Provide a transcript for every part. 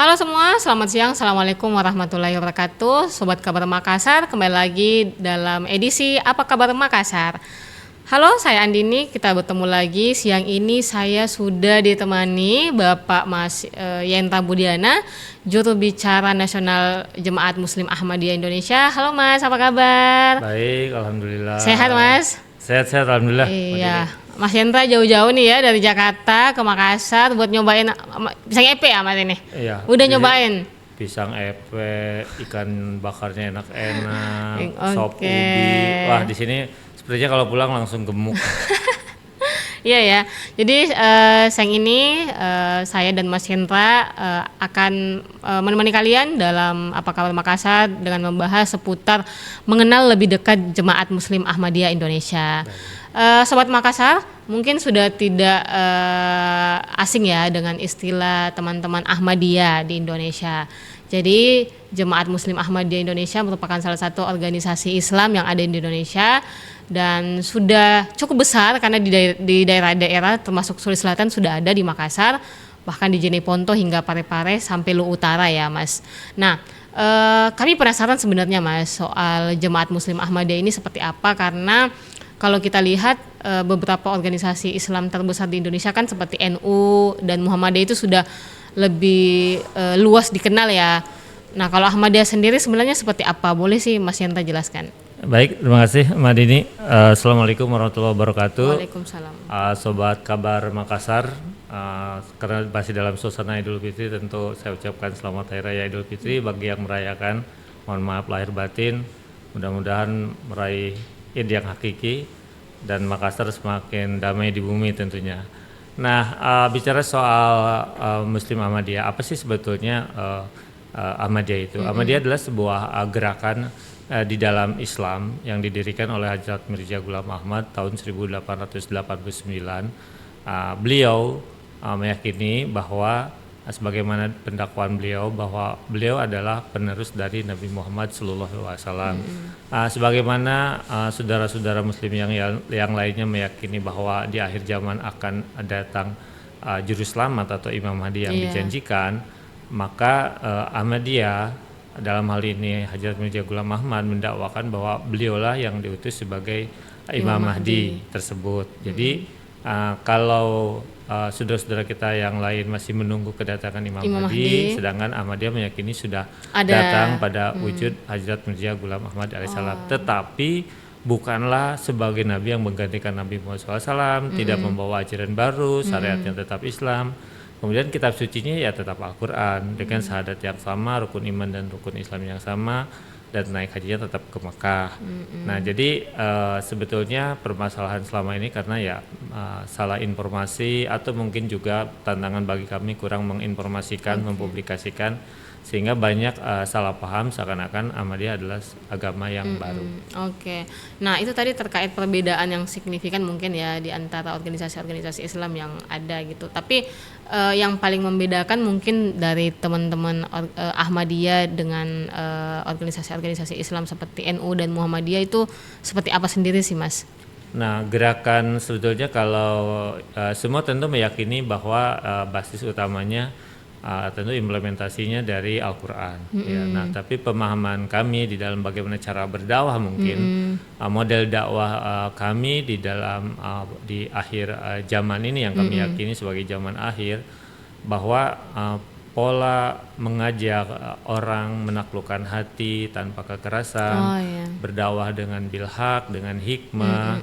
Halo semua, selamat siang. Assalamualaikum warahmatullahi wabarakatuh. Sobat Kabar Makassar, kembali lagi dalam edisi Apa Kabar Makassar. Halo, saya Andini. Kita bertemu lagi. Siang ini saya sudah ditemani Bapak Mas Yenta Budiana, juru bicara Nasional Jemaat Muslim Ahmadiyah Indonesia. Halo Mas, apa kabar? Baik, alhamdulillah. Sehat Mas? Sehat-sehat, alhamdulillah. Iya, Mas Yenta jauh-jauh nih ya dari Jakarta ke Makassar buat nyobain pisang epe ya Mas ini. Iya. Udah nyobain? Pisang epe, ikan bakarnya enak-enak, Oke. sop ubi. Wah, di sini sepertinya kalau pulang langsung gemuk. Iya ya. Jadi siang ini saya dan Mas Hendra akan menemani kalian dalam Apa Kabar Makassar dengan membahas seputar mengenal lebih dekat Jemaat Muslim Ahmadiyah Indonesia. Sobat Makassar mungkin sudah tidak asing ya dengan istilah teman-teman Ahmadiyah di Indonesia. Jadi Jemaat Muslim Ahmadiyah Indonesia merupakan salah satu organisasi Islam yang ada di Indonesia dan sudah cukup besar karena di daerah-daerah termasuk Sulawesi Selatan sudah ada di Makassar, bahkan di Jeneponto hingga Parepare sampai Luwu Utara ya Mas. Nah, kami penasaran sebenarnya Mas soal Jemaat Muslim Ahmadiyah ini seperti apa, karena kalau kita lihat beberapa organisasi Islam terbesar di Indonesia kan seperti NU dan Muhammadiyah itu sudah lebih luas dikenal ya. Nah, kalau Ahmadiyah sendiri sebenarnya seperti apa? Boleh sih Mas Yenta jelaskan? Baik, terima kasih Mbak Dini. Assalamualaikum warahmatullahi wabarakatuh. Waalaikumsalam. Sobat Kabar Makassar, karena masih dalam suasana Idul Fitri, tentu saya ucapkan selamat Hari Raya Idul Fitri bagi yang merayakan. Mohon maaf lahir batin. Mudah-mudahan meraih Id yang hakiki dan Makassar semakin damai di bumi tentunya. Nah, bicara soal Muslim Ahmadiyah, apa sih sebetulnya Ahmadiyah itu? Ahmadiyah adalah sebuah gerakan di dalam Islam yang didirikan oleh Hadjrat Mirza Ghulam Ahmad tahun 1889. Beliau meyakini bahwa sebagaimana pendakwaan beliau bahwa beliau adalah penerus dari Nabi Muhammad SAW. Sebagaimana saudara-saudara Muslim yang lainnya meyakini bahwa di akhir zaman akan datang juru selamat atau Imam Mahdi yang dijanjikan, maka Ahmadiyah dalam hal ini Hadjrat Mirza Ghulam Ahmad mendakwakan bahwa beliaulah yang diutus sebagai Imam Mahdi tersebut. Jadi kalau saudara-saudara kita yang lain masih menunggu kedatangan Imam Mahdi, sedangkan Ahmadiyah meyakini sudah datang pada wujud Hadjrat Mirza Ghulam Ahmad alaihissalam. Tetapi bukanlah sebagai Nabi yang menggantikan Nabi Muhammad SAW, tidak membawa ajaran baru, syariatnya tetap Islam. Kemudian kitab sucinya ya tetap Al-Quran dengan syahadat yang sama, rukun iman dan rukun Islam yang sama, dan naik hajinya tetap ke Mekah. Nah, jadi sebetulnya permasalahan selama ini karena ya salah informasi atau mungkin juga tantangan bagi kami kurang menginformasikan, mempublikasikan, sehingga banyak salah paham seakan-akan Ahmadiyah adalah agama yang baru. Oke. Nah, itu tadi terkait perbedaan yang signifikan mungkin ya di antara organisasi-organisasi Islam yang ada gitu. Tapi yang paling membedakan mungkin dari teman-teman Ahmadiyah dengan organisasi-organisasi Islam seperti NU dan Muhammadiyah itu seperti apa sendiri sih Mas? Nah, gerakan sebetulnya kalau semua tentu meyakini bahwa basis utamanya tentu implementasinya dari Al-Quran. Ya, nah, tapi pemahaman kami di dalam bagaimana cara berdakwah mungkin model dakwah kami di dalam di akhir zaman ini yang kami yakini sebagai zaman akhir, bahwa pola mengajak orang menaklukkan hati tanpa kekerasan, berdakwah dengan bilhaq, dengan hikmah,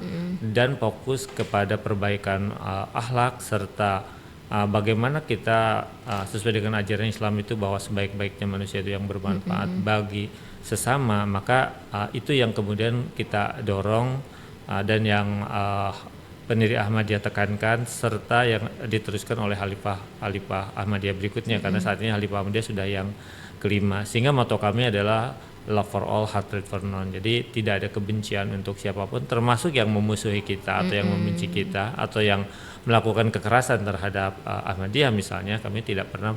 dan fokus kepada perbaikan akhlak serta bagaimana kita sesuai dengan ajaran Islam itu bahwa sebaik-baiknya manusia itu yang bermanfaat bagi sesama, maka itu yang kemudian kita dorong dan yang pendiri Ahmadiyah tekankan, serta yang diteruskan oleh Khalifah Ahmadiyah berikutnya, karena saat ini Khalifah Ahmadiyah sudah yang kelima, sehingga moto kami adalah love for all, hatred for none. Jadi tidak ada kebencian untuk siapapun, termasuk yang memusuhi kita atau yang membenci kita atau yang melakukan kekerasan terhadap Ahmadiyah misalnya. Kami tidak pernah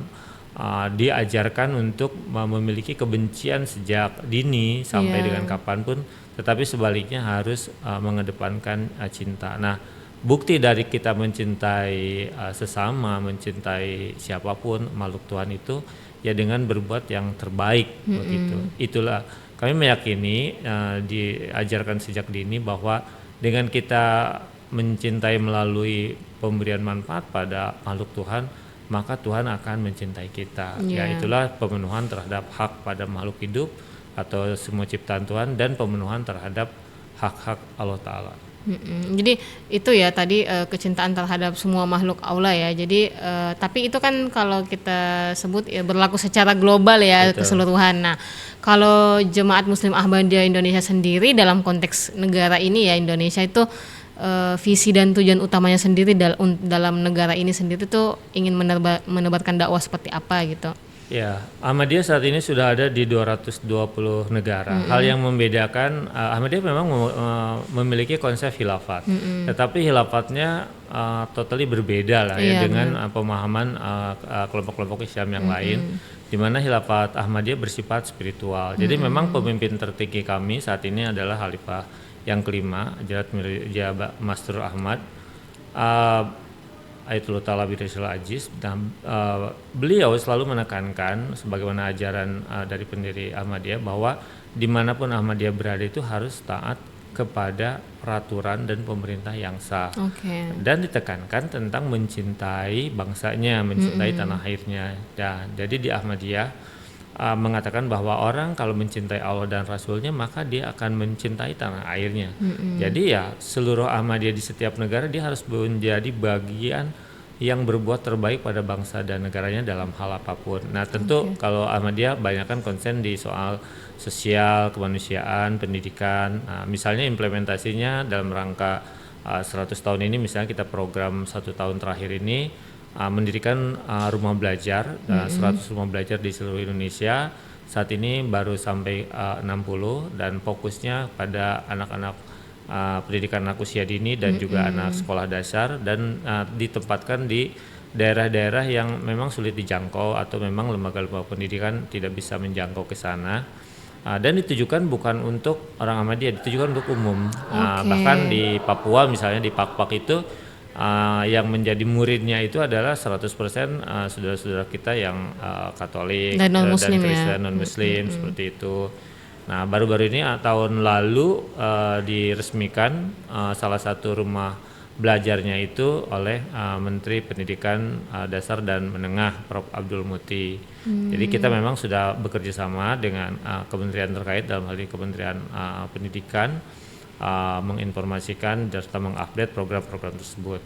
diajarkan untuk memiliki kebencian sejak dini sampai dengan kapanpun, tetapi sebaliknya harus mengedepankan cinta. Nah, bukti dari kita mencintai sesama, mencintai siapapun makhluk Tuhan itu ya dengan berbuat yang terbaik begitu. Itulah kami meyakini diajarkan sejak dini bahwa dengan kita mencintai melalui pemberian manfaat pada makhluk Tuhan, maka Tuhan akan mencintai kita. Ya itulah pemenuhan terhadap hak pada makhluk hidup atau semua ciptaan Tuhan dan pemenuhan terhadap hak-hak Allah Ta'ala. Jadi itu ya tadi kecintaan terhadap semua makhluk Allah ya. Jadi tapi itu kan kalau kita sebut ya berlaku secara global ya. Betul. Keseluruhan. Nah, kalau Jemaat Muslim Ahmadiyah Indonesia sendiri dalam konteks negara ini ya, Indonesia itu visi dan tujuan utamanya sendiri dalam negara ini sendiri tuh ingin menebarkan dakwah seperti apa gitu. Ya, Ahmadiyah saat ini sudah ada di 220 negara. Hal yang membedakan Ahmadiyah memang memiliki konsep khilafat, tetapi khilafatnya totally berbeda lah ya dengan pemahaman kelompok-kelompok Islam yang lain, di mana khilafat Ahmadiyah bersifat spiritual. Jadi memang pemimpin tertinggi kami saat ini adalah Khalifah yang kelima, Hadrat Mirza Masrur Ahmad. Ayatullah Ta'ala Bidrisul Aziz. Beliau selalu menekankan sebagaimana ajaran dari pendiri Ahmadiyah bahwa dimanapun Ahmadiyah berada itu harus taat kepada peraturan dan pemerintah yang sah. Dan ditekankan tentang mencintai bangsanya, mencintai tanah airnya. Jadi di Ahmadiyah mengatakan bahwa orang kalau mencintai Allah dan Rasulnya maka dia akan mencintai tanah airnya. Jadi ya seluruh Ahmadiyah di setiap negara dia harus menjadi bagian yang berbuat terbaik pada bangsa dan negaranya dalam hal apapun. Nah tentu kalau Ahmadiyah banyakkan konsen di soal sosial, kemanusiaan, pendidikan. Misalnya implementasinya dalam rangka 100 tahun ini, misalnya kita program 1 tahun terakhir ini mendirikan rumah belajar, 100 rumah belajar di seluruh Indonesia. Saat ini baru sampai 60 dan fokusnya pada anak-anak pendidikan anak usia dini dan juga anak sekolah dasar, dan ditempatkan di daerah-daerah yang memang sulit dijangkau atau memang lembaga-lembaga pendidikan tidak bisa menjangkau ke sana. Dan ditujukan bukan untuk orang Ahmadiyah, ditujukan untuk umum. Bahkan di Papua misalnya di Pak-Pak itu yang menjadi muridnya itu adalah 100% saudara-saudara kita yang Katolik dan Kristen non-Muslim seperti itu. Nah baru-baru ini tahun lalu diresmikan salah satu rumah belajarnya itu oleh Menteri Pendidikan Dasar dan Menengah Prof. Abdul Muti. Jadi kita memang sudah bekerja sama dengan kementerian terkait, dalam hal ini Kementerian Pendidikan, menginformasikan serta mengupdate program-program tersebut.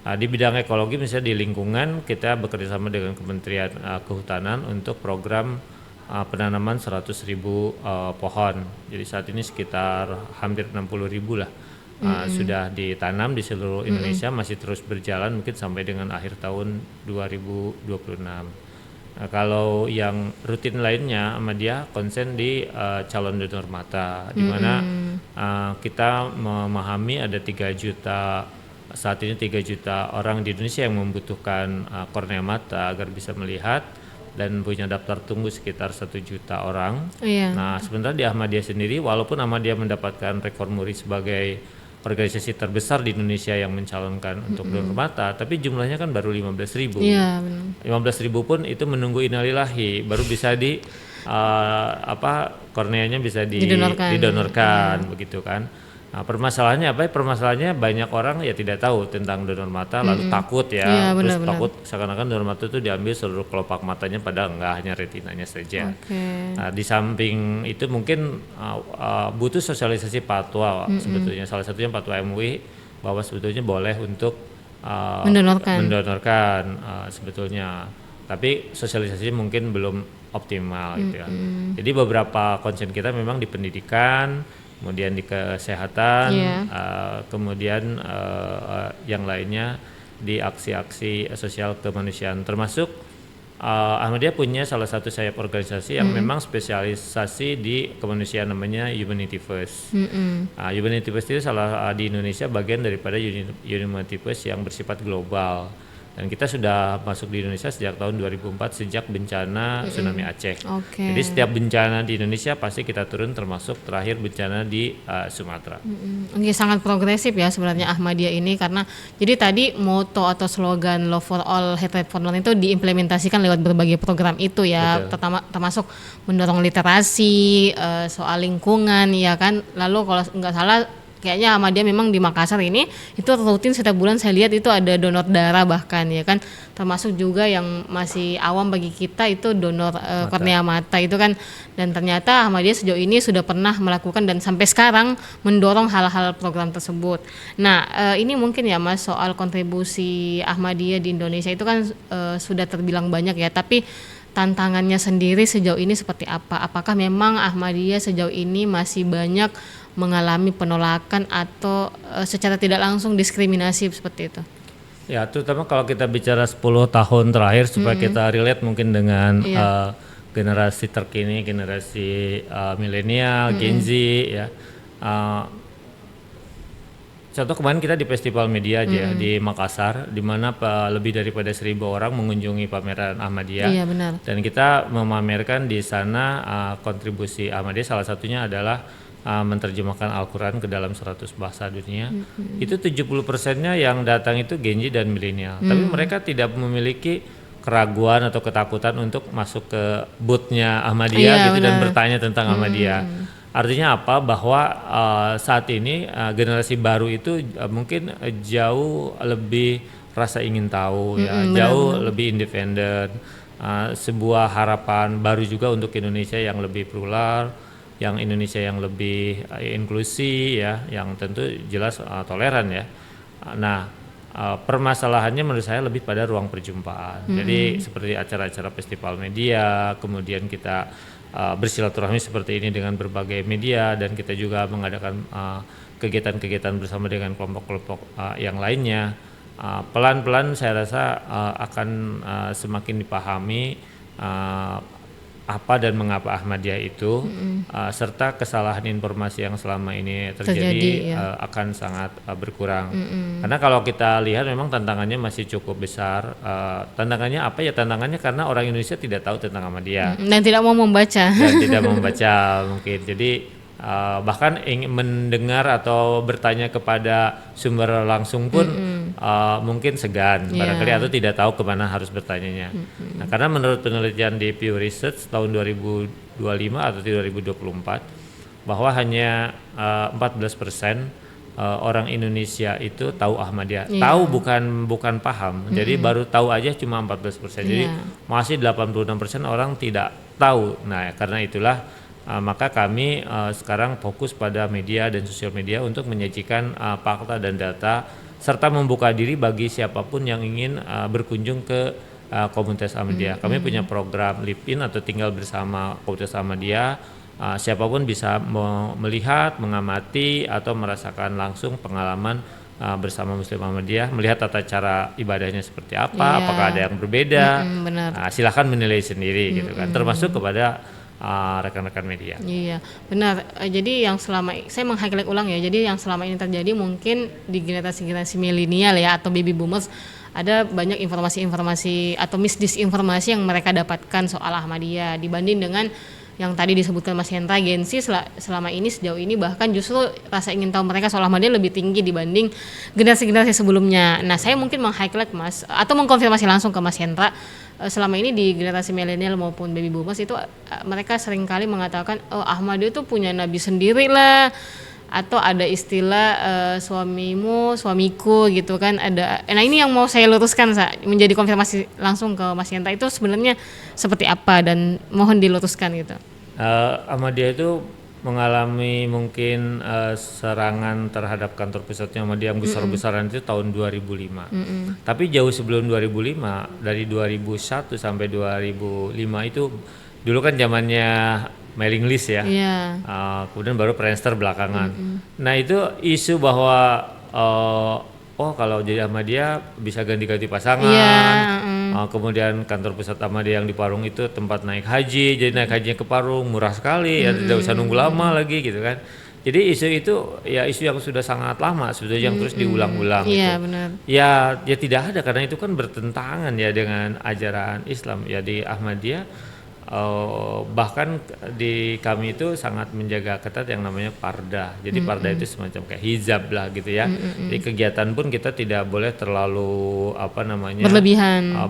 Di bidang ekologi misalnya di lingkungan kita bekerja sama dengan Kementerian Kehutanan untuk program penanaman 100.000 pohon. Jadi saat ini sekitar hampir 60.000 lah sudah ditanam di seluruh Indonesia, masih terus berjalan mungkin sampai dengan akhir tahun 2026. Nah, kalau yang rutin lainnya Ahmadiyah konsen di calon donor mata, di mana kita memahami ada 3 juta saat ini 3 juta orang di Indonesia yang membutuhkan kornea mata agar bisa melihat, dan punya daftar tunggu sekitar 1 juta orang. Nah sebenarnya di Ahmadiyah sendiri, walaupun Ahmadiyah mendapatkan rekor muri sebagai organisasi terbesar di Indonesia yang mencalonkan untuk donor mata, tapi jumlahnya kan baru 15.000. 15.000 pun itu menunggu innalillahi baru bisa di korneanya bisa didonorkan begitu kan. Nah, permasalahannya apa? Permasalahannya banyak orang ya tidak tahu tentang donor mata, lalu takut ya, terus takut seakan-akan donor mata itu diambil seluruh kelopak matanya, padahal enggak, hanya retinanya saja. Nah, di samping itu mungkin butuh sosialisasi fatwa sebetulnya, salah satunya fatwa MUI bahwa sebetulnya boleh untuk mendonorkan sebetulnya, tapi sosialisasi mungkin belum optimal gitu ya. Jadi beberapa konsen kita memang di pendidikan, kemudian di kesehatan, kemudian yang lainnya di aksi-aksi sosial kemanusiaan, termasuk Ahmadiyah punya salah satu sayap organisasi yang memang spesialisasi di kemanusiaan, namanya Humanity First. Humanity First itu di Indonesia bagian daripada Humanity First yang bersifat global. Dan kita sudah masuk di Indonesia sejak tahun 2004 sejak bencana tsunami Aceh. Oke. Jadi setiap bencana di Indonesia pasti kita turun, termasuk terakhir bencana di Sumatera. Oke, sangat progresif ya sebenarnya Ahmadiyah ini, karena jadi tadi moto atau slogan Love for All, Hatred for None itu diimplementasikan lewat berbagai program itu ya, termasuk mendorong literasi, soal lingkungan ya kan. Lalu kalau nggak salah kayaknya Ahmadiyah memang di Makassar ini itu rutin setiap bulan saya lihat itu ada donor darah bahkan ya kan, termasuk juga yang masih awam bagi kita itu donor kornea mata itu kan. Dan ternyata Ahmadiyah sejauh ini sudah pernah melakukan dan sampai sekarang mendorong hal-hal program tersebut. Nah ini mungkin ya Mas, soal kontribusi Ahmadiyah di Indonesia itu kan sudah terbilang banyak ya, tapi tantangannya sendiri sejauh ini seperti apa? Apakah memang Ahmadiyah sejauh ini masih banyak mengalami penolakan atau secara tidak langsung diskriminasi seperti itu? Ya, terutama kalau kita bicara 10 tahun terakhir supaya kita relate mungkin dengan generasi terkini, generasi milenial, Gen Z ya. Contoh kemarin kita di festival media aja di Makassar, di mana lebih daripada 1.000 orang mengunjungi pameran Ahmadiyah. Iya, benar. Dan kita memamerkan di sana kontribusi Ahmadiyah, salah satunya adalah menerjemahkan Al-Quran ke dalam 100 bahasa dunia. Itu 70%-nya yang datang itu Gen Z dan milenial. Tapi mereka tidak memiliki keraguan atau ketakutan untuk masuk ke booth-nya Ahmadiyah gitu dan bertanya tentang Ahmadiyah. Artinya apa? Bahwa saat ini generasi baru itu mungkin jauh lebih rasa ingin tahu ya, jauh lebih independen. Sebuah harapan baru juga untuk Indonesia yang lebih plural, yang Indonesia yang lebih inklusi ya, yang tentu jelas toleran ya. Nah, permasalahannya menurut saya lebih pada ruang perjumpaan. Jadi seperti acara-acara festival media, kemudian kita bersilaturahmi seperti ini dengan berbagai media, dan kita juga mengadakan kegiatan-kegiatan bersama dengan kelompok-kelompok yang lainnya. Pelan-pelan saya rasa akan semakin dipahami apa dan mengapa Ahmadiyah itu, serta kesalahan informasi yang selama ini terjadi akan sangat berkurang. Karena kalau kita lihat memang tantangannya masih cukup besar. Tantangannya apa ya? Tantangannya karena orang Indonesia tidak tahu tentang Ahmadiyah Dan tidak mau membaca. dan tidak membaca mungkin. Jadi bahkan ingin mendengar atau bertanya kepada sumber langsung pun mungkin segan barangkali, atau tidak tahu kemana harus bertanyanya. Nah, karena menurut penelitian di Pew Research tahun 2025 atau 2024 bahwa hanya 14% orang Indonesia itu tahu Ahmadiyah. Tahu bukan paham. Jadi baru tahu aja cuma 14%. Jadi masih 86% orang tidak tahu. Nah, karena itulah maka kami sekarang fokus pada media dan sosial media untuk menyajikan fakta dan data, serta membuka diri bagi siapapun yang ingin berkunjung ke komunitas Ahmadiyah. Kami punya program Live In atau tinggal bersama komunitas Ahmadiyah. Siapapun bisa melihat, mengamati, atau merasakan langsung pengalaman bersama Muslim Ahmadiyah, melihat tata cara ibadahnya seperti apa, apakah ada yang berbeda. Silahkan menilai sendiri gitu kan, termasuk kepada rekan-rekan media. Iya, benar. Jadi yang selama saya meng-highlight ulang ya. Jadi yang selama ini terjadi mungkin di generasi milenial ya atau baby boomers, ada banyak informasi-informasi atau misdisinformasi yang mereka dapatkan soal Ahmadiyah dibanding dengan yang tadi disebutkan Mas Hendra. Gen Z selama ini sejauh ini bahkan justru rasa ingin tahu mereka soal Ahmadiyah lebih tinggi dibanding generasi-generasi sebelumnya. Nah, saya mungkin meng-highlight Mas atau mengkonfirmasi langsung ke Mas Hendra, selama ini di generasi milenial maupun baby boomers itu mereka seringkali mengatakan Ahmadiyah itu punya nabi sendiri lah, atau ada istilah suamimu suamiku gitu kan ada. Nah, ini yang mau saya luruskan menjadi konfirmasi langsung ke Mas Yenta, itu sebenarnya seperti apa dan mohon diluruskan gitu. Ahmadiyah itu mengalami mungkin serangan terhadap kantor pusatnya Ahmadiyah yang besar-besaran itu tahun 2005. Tapi jauh sebelum 2005, dari 2001 sampai 2005 itu dulu kan zamannya mailing list ya. Kemudian baru Friendster belakangan. Nah, itu isu bahwa kalau jadi Ahmadiyah bisa ganti-ganti pasangan. Kemudian kantor pusat Ahmadiyah yang di Parung itu tempat naik haji, jadi naik hajinya ke Parung murah sekali ya, tidak usah nunggu lama lagi gitu kan. Jadi isu itu ya isu yang sudah sangat lama sebetulnya yang terus diulang-ulang Iya, itu. benar. Ya tidak ada karena itu kan bertentangan ya dengan ajaran Islam ya di Ahmadiyah. Bahkan di kami itu sangat menjaga ketat yang namanya parda. Jadi parda itu semacam kayak hijab lah gitu ya. Jadi kegiatan pun kita tidak boleh terlalu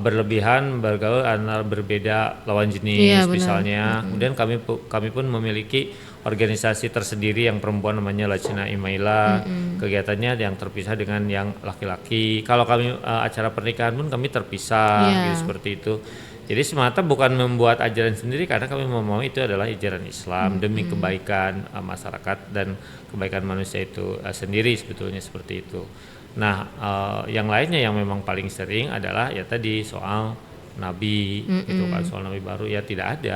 berlebihan bergaul antara berbeda lawan jenis Iya, benar. misalnya. Kemudian kami pun memiliki organisasi tersendiri yang perempuan namanya Lajna Imaila. Kegiatannya yang terpisah dengan yang laki-laki. Kalau kami acara pernikahan pun kami terpisah gitu seperti itu. Jadi semata bukan membuat ajaran sendiri karena kami mau itu adalah ajaran Islam demi kebaikan masyarakat dan kebaikan manusia itu sendiri sebetulnya seperti itu. Nah, yang lainnya yang memang paling sering adalah ya tadi soal nabi gitu kan, soal nabi baru ya tidak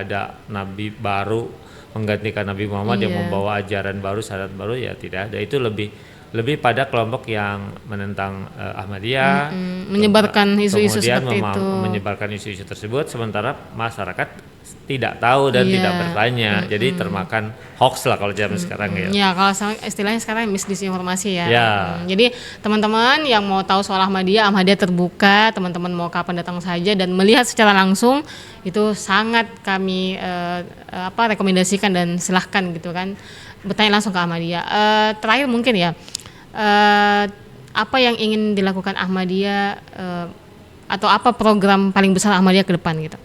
ada nabi baru menggantikan Nabi Muhammad yang membawa ajaran baru, syariat baru ya tidak ada. Itu lebih pada kelompok yang menentang Ahmadiyah, Menyebarkan isu-isu kemudian seperti itu. menyebarkan isu-isu tersebut, sementara masyarakat tidak tahu dan tidak bertanya, jadi termakan hoax lah kalau zaman sekarang ya. Ya, kalau istilahnya sekarang misdisinformasi ya. Ya. Jadi teman-teman yang mau tahu soal Ahmadiyah terbuka, teman-teman mau kapan datang saja dan melihat secara langsung itu sangat kami rekomendasikan dan silahkan gitu kan bertanya langsung ke Ahmadiyah. Terakhir mungkin ya. Apa yang ingin dilakukan Ahmadiyah atau apa program paling besar Ahmadiyah ke depan gitu?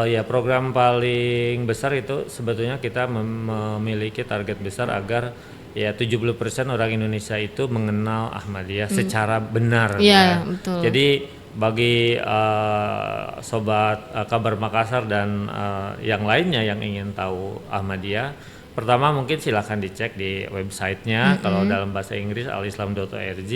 Ya program paling besar itu sebetulnya kita memiliki target besar agar ya 70% orang Indonesia itu mengenal Ahmadiyah secara benar. Iya, betul. Jadi bagi sobat Kabar Makassar dan yang lainnya yang ingin tahu Ahmadiyah, pertama mungkin silahkan dicek di websitenya. Kalau dalam bahasa Inggris alislam.org,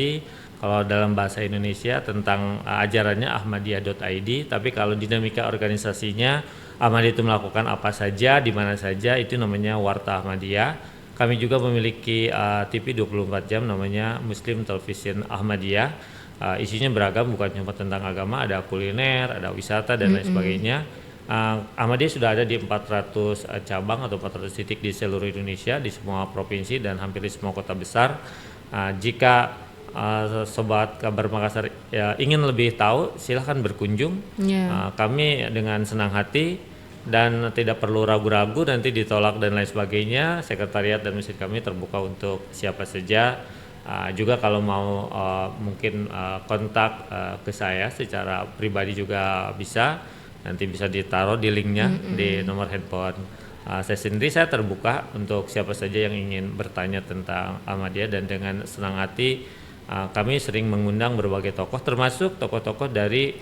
kalau dalam bahasa Indonesia tentang ajarannya ahmadiyah.id. Tapi kalau dinamika organisasinya Ahmadiyah itu melakukan apa saja, di mana saja, itu namanya Warta Ahmadiyah. Kami juga memiliki TV 24 jam namanya Muslim Television Ahmadiyah. Isinya beragam, bukan cuma tentang agama, ada kuliner, ada wisata dan lain sebagainya. Ahmadiyah sudah ada di 400 cabang atau 400 titik di seluruh Indonesia, di semua provinsi dan hampir di semua kota besar. Jika sobat Kabar Makassar ya, ingin lebih tahu, silahkan berkunjung. Kami dengan senang hati dan tidak perlu ragu-ragu nanti ditolak dan lain sebagainya. Sekretariat dan masjid kami terbuka untuk siapa saja. Juga kalau mau mungkin kontak ke saya secara pribadi juga bisa. Nanti bisa ditaruh di linknya di nomor handphone saya sendiri. Saya terbuka untuk siapa saja yang ingin bertanya tentang Ahmadiyah, dan dengan senang hati kami sering mengundang berbagai tokoh, termasuk tokoh-tokoh dari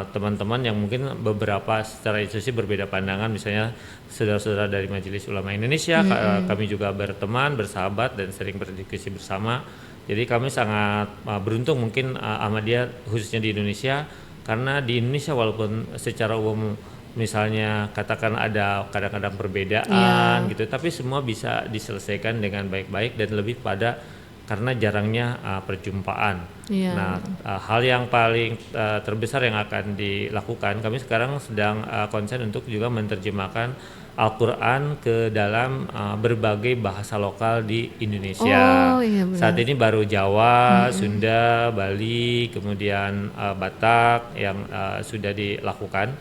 teman-teman yang mungkin beberapa secara institusi berbeda pandangan, misalnya saudara-saudara dari Majelis Ulama Indonesia. Kami juga berteman, bersahabat dan sering berdiskusi bersama. Jadi kami sangat beruntung mungkin Ahmadiyah khususnya di Indonesia, karena di Indonesia walaupun secara umum misalnya katakan ada kadang-kadang perbedaan gitu, tapi semua bisa diselesaikan dengan baik-baik dan lebih pada karena jarangnya perjumpaan. Nah, hal yang paling terbesar yang akan dilakukan, kami sekarang sedang konsen untuk juga menerjemahkan Al-Quran ke dalam berbagai bahasa lokal di Indonesia. Saat ini baru Jawa, Sunda, Bali, kemudian Batak yang sudah dilakukan.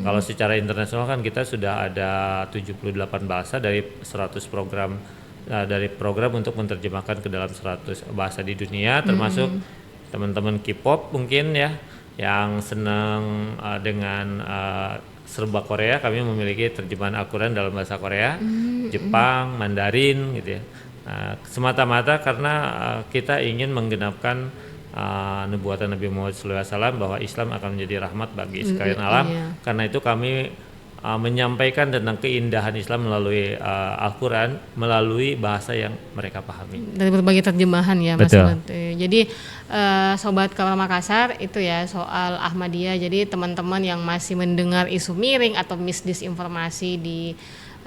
Kalau secara internasional kan kita sudah ada 78 bahasa dari 100 program, dari program untuk menerjemahkan ke dalam 100 bahasa di dunia, termasuk teman-teman K-pop mungkin ya yang senang dengan serba Korea. Kami memiliki terjemahan Al-Quran dalam bahasa Korea, Jepang, Mandarin gitu ya. Semata-mata karena kita ingin menggenapkan nubuatan Nabi Muhammad SAW bahwa Islam akan menjadi rahmat bagi sekalian alam. Karena itu kami menyampaikan tentang keindahan Islam melalui Al-Quran, melalui bahasa yang mereka pahami. Dari berbagai terjemahan ya Mas. Betul. Jadi Sobat Kabar Makassar itu ya soal Ahmadiyah. Jadi teman-teman yang masih mendengar isu miring atau misdisinformasi di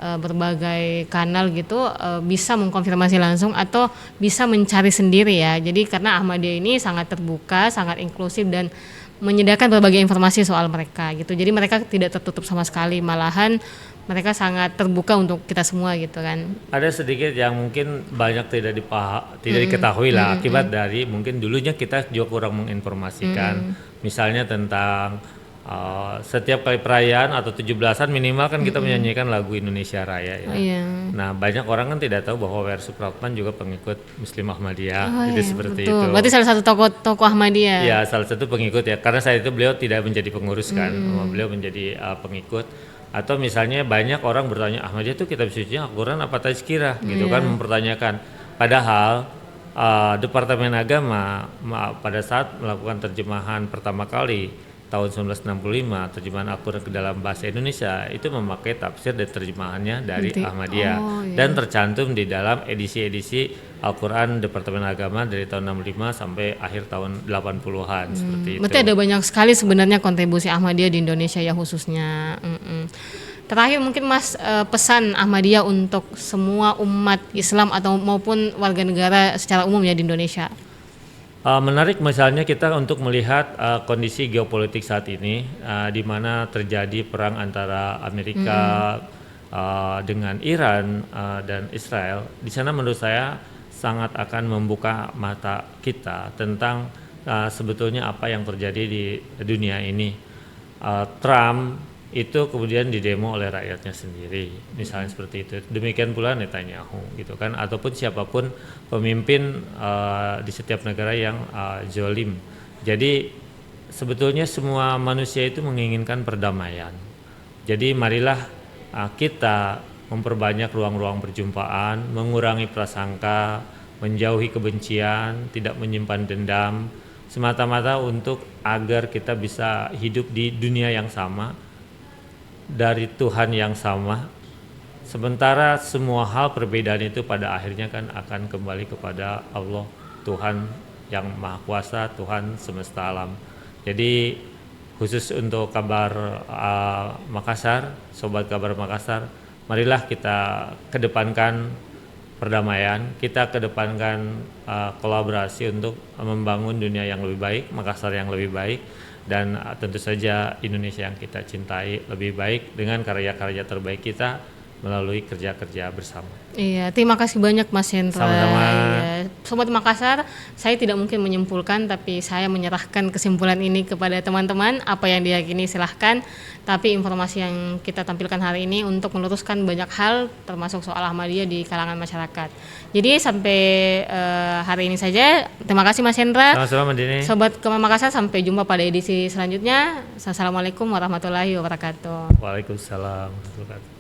berbagai kanal gitu bisa mengkonfirmasi langsung atau bisa mencari sendiri ya. Jadi karena Ahmadiyah ini sangat terbuka, sangat inklusif dan menyediakan berbagai informasi soal mereka gitu. Jadi mereka tidak tertutup sama sekali, malahan mereka sangat terbuka untuk kita semua gitu kan. Ada sedikit yang mungkin banyak tidak diketahui lah akibat dari mungkin dulunya kita juga kurang menginformasikan. Misalnya tentang setiap kali perayaan atau 17-an minimal kan kita menyanyikan lagu Indonesia Raya ya. Iya. Nah, banyak orang kan tidak tahu bahwa W.R. Supratman juga pengikut Muslim Ahmadiyah. Jadi Iya, seperti betul. itu. Berarti salah satu tokoh Ahmadiyah. Ya, salah satu pengikut ya. Karena saat itu beliau tidak menjadi pengurus kan, beliau menjadi pengikut. Atau misalnya banyak orang bertanya, Ahmadiyah itu kitab sucinya Al-Quran apa Tazkirah gitu kan, mempertanyakan. Padahal Departemen Agama pada saat melakukan terjemahan pertama kali tahun 1965 terjemahan Al-Quran ke dalam bahasa Indonesia itu memakai tafsir dan terjemahannya dari Ahmadiyah dan tercantum di dalam edisi-edisi Al-Quran Departemen Agama dari tahun 65 sampai akhir tahun 80-an seperti itu. Berarti ada banyak sekali sebenarnya kontribusi Ahmadiyah di Indonesia ya khususnya. Terakhir mungkin Mas, pesan Ahmadiyah untuk semua umat Islam atau maupun warga negara secara umum ya di Indonesia. Menarik misalnya kita untuk melihat kondisi geopolitik saat ini di mana terjadi perang antara Amerika dengan Iran dan Israel. Di sana menurut saya sangat akan membuka mata kita tentang sebetulnya apa yang terjadi di dunia ini. Trump itu kemudian didemo oleh rakyatnya sendiri, misalnya seperti itu. Demikian pula Netanyahu, gitu kan, ataupun siapapun pemimpin di setiap negara yang zolim. Jadi sebetulnya semua manusia itu menginginkan perdamaian. Jadi marilah kita memperbanyak ruang-ruang perjumpaan, mengurangi prasangka, menjauhi kebencian, tidak menyimpan dendam, semata-mata untuk agar kita bisa hidup di dunia yang sama, dari Tuhan yang sama. Sementara semua hal perbedaan itu pada akhirnya kan akan kembali kepada Allah, Tuhan yang Maha Kuasa, Tuhan semesta alam. Jadi khusus untuk kabar Makassar, sobat kabar Makassar, marilah kita kedepankan perdamaian, kita kedepankan kolaborasi untuk membangun dunia yang lebih baik, Makassar yang lebih baik, dan tentu saja Indonesia yang kita cintai lebih baik dengan karya-karya terbaik kita melalui kerja-kerja bersama. Iya, terima kasih banyak Mas Hendra. Sama-sama. Iya. Sobat Makassar, saya tidak mungkin menyimpulkan, tapi saya menyerahkan kesimpulan ini kepada teman-teman. Apa yang diyakini silahkan, tapi informasi yang kita tampilkan hari ini untuk meluruskan banyak hal, termasuk soal Ahmadiyah di kalangan masyarakat. Jadi sampai hari ini saja. Terima kasih Mas Hendra. Sama-sama Mbak Dini. Sobat Kabar Makassar, sampai jumpa pada edisi selanjutnya. Assalamualaikum warahmatullahi wabarakatuh. Waalaikumsalam warahmatullahi wabarakatuh.